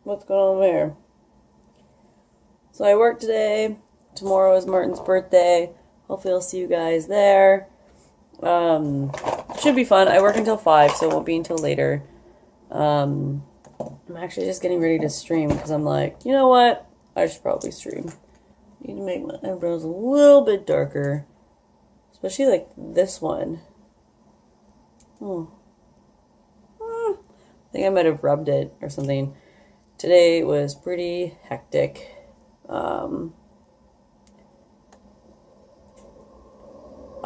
What's going on there? So I work today. Tomorrow is Martin's birthday. Hopefully I'll see you guys there. Should be fun. I work until 5, so it won't be until later. I'm actually just getting ready to stream because I'm like, you know what? I should probably stream. Need to make my eyebrows a little bit darker. Especially like this one. I think I might have rubbed it or something. Today was pretty hectic.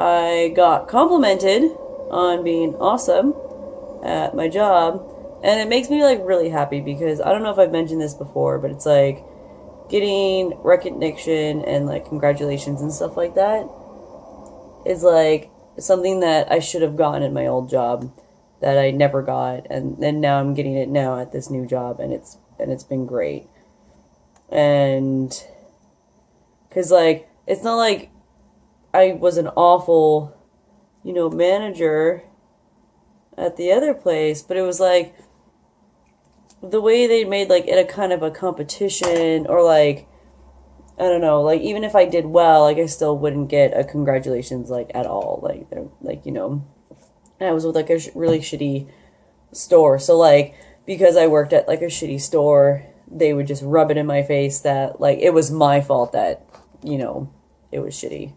I got complimented on being awesome at my job, and it makes me like really happy because I don't know if I've mentioned this before, but it's like getting recognition and like congratulations and stuff like that is like something that I should have gotten at my old job that I never got, and then now I'm getting it now at this new job, and it's been great. And because like it's not like I was an awful, manager at the other place, but it was like the way they made like it a kind of a competition, or like I don't know, like even if I did well, like I still wouldn't get a congratulations like at all, and I was with like a really shitty store, so like because I worked at like a shitty store, they would just rub it in my face that like it was my fault that it was shitty,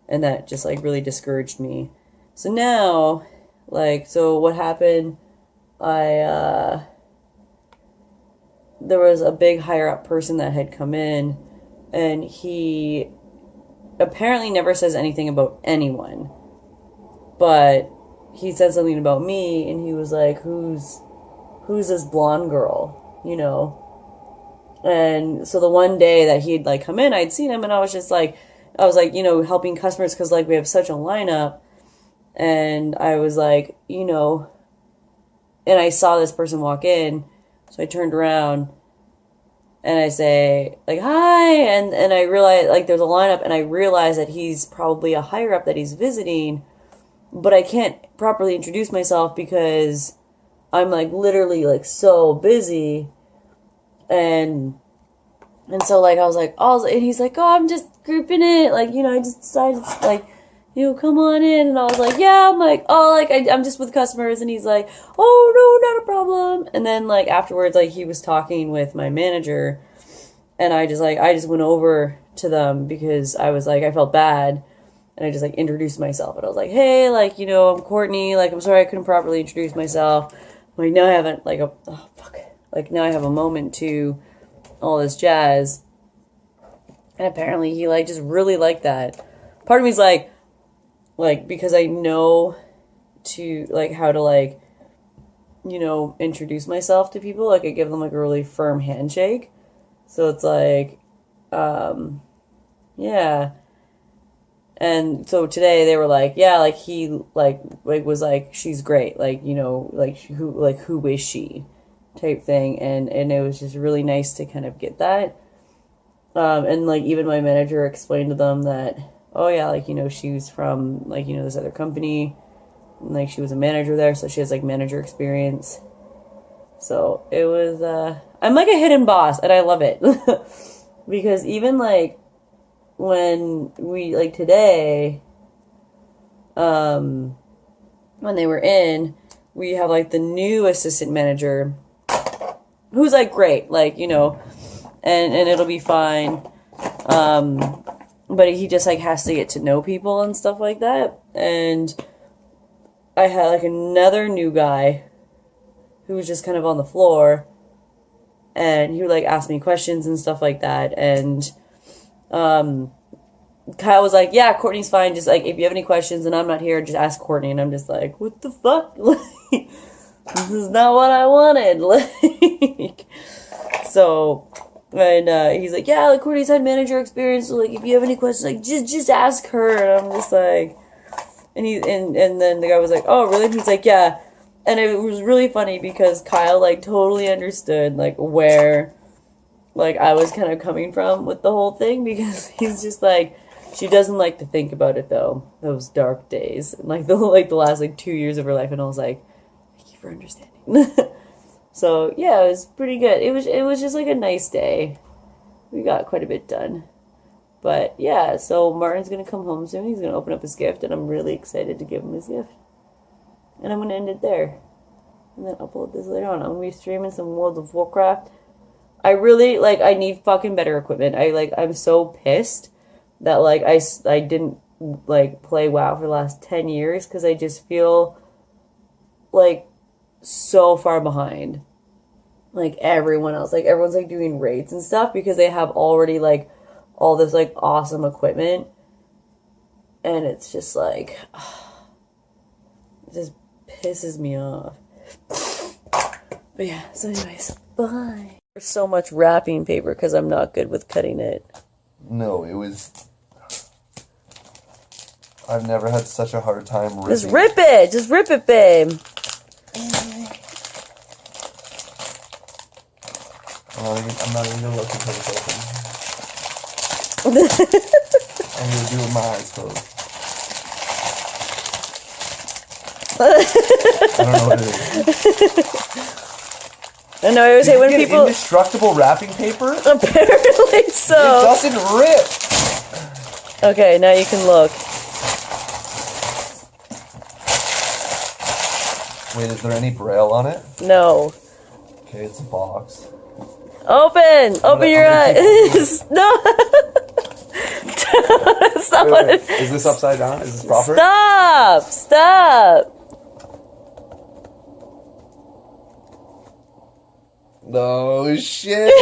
and that just like really discouraged me. So now, so what happened, there was a big higher up person that had come in, and he apparently never says anything about anyone, but he said something about me, and he was like, who's this blonde girl, And so the one day that he'd like come in, I'd seen him, and I was like, helping customers because like we have such a lineup, and I was like, and I saw this person walk in, so I turned around and I say like, hi, and I realized like there's a lineup, and I realized that he's probably a higher up that he's visiting, but I can't properly introduce myself because I'm like literally like so busy. And so like I was like, oh, and he's like, oh, I'm just grouping it, like, I just decided like, come on in. And I was like, yeah. I'm like, oh, like I'm just with customers. And he's like, oh no, not a problem. And then like afterwards, like he was talking with my manager, and I just went over to them because I was like, I felt bad. And I just like introduced myself, and I was like, hey, like, I'm Courtney, like, I'm sorry I couldn't properly introduce myself. Like now I haven't now I have a moment to all this jazz. And apparently he like just really liked that. Part of me's like because I know to like how to like introduce myself to people, like I give them like a really firm handshake. So it's like yeah. And so today they were like, yeah, like he like was like, she's great, like like who is she type thing, and it was just really nice to kind of get that. And like even my manager explained to them that, oh yeah, like she was from like this other company, and like she was a manager there, so she has like manager experience. So it was I'm like a hidden boss, and I love it. Because even like when we like today, when they were in, we have like the new assistant manager who's like great, like and it'll be fine, but he just like has to get to know people and stuff like that. And I had like another new guy who was just kind of on the floor, and he would like ask me questions and stuff like that. And Kyle was like, yeah, Courtney's fine, just like if you have any questions and I'm not here, just ask Courtney. And I'm just like, what the fuck? Like, this is not what I wanted. Like, so, and he's like, yeah, like Courtney's had manager experience, so like if you have any questions, like just ask her. And I'm just like, and then the guy was like, oh really? And he's like, yeah. And it was really funny because Kyle like totally understood like where like I was kind of coming from with the whole thing, because he's just like, she doesn't like to think about it though, those dark days, like the last like 2 years of her life. And I was like, thank you for understanding. So yeah, it was pretty good. It was just like a nice day. We got quite a bit done. But yeah, so Martin's gonna come home soon. He's gonna open up his gift, and I'm really excited to give him his gift. And I'm gonna end it there, and then upload this later on. I'm gonna be streaming some World of Warcraft. I really like. I need fucking better equipment. I'm so pissed that like I didn't like play WoW for the last 10 years because I just feel like so far behind like everyone else. Like everyone's like doing raids and stuff because they have already like all this like awesome equipment, and it's just like it just pisses me off. But yeah, so anyways, bye. There's so much wrapping paper because I'm not good with cutting it. No, it was... I've never had such a hard time ripping. Just rip it! Just rip it, babe! I'm not even gonna look until it's open. I'm gonna do it with my eyes closed. I don't know what it is. I know, I always say when Did you get people... indestructible wrapping paper? Apparently so. It doesn't rip! Okay, now you can look. Wait, is there any braille on it? No. Okay, it's a box. Open! Open your eyes! No! Stop! Wait. Is this upside down? Is this proper? Stop! Stop! No shit.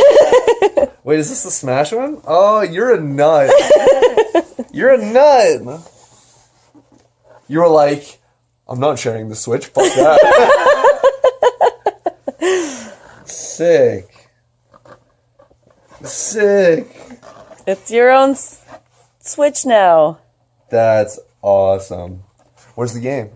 Wait, is this the Smash one? Oh, you're a nut. You're a nut. You were like, I'm not sharing the Switch. Fuck that. Sick. Sick. It's your own Switch now. That's awesome. Where's the game?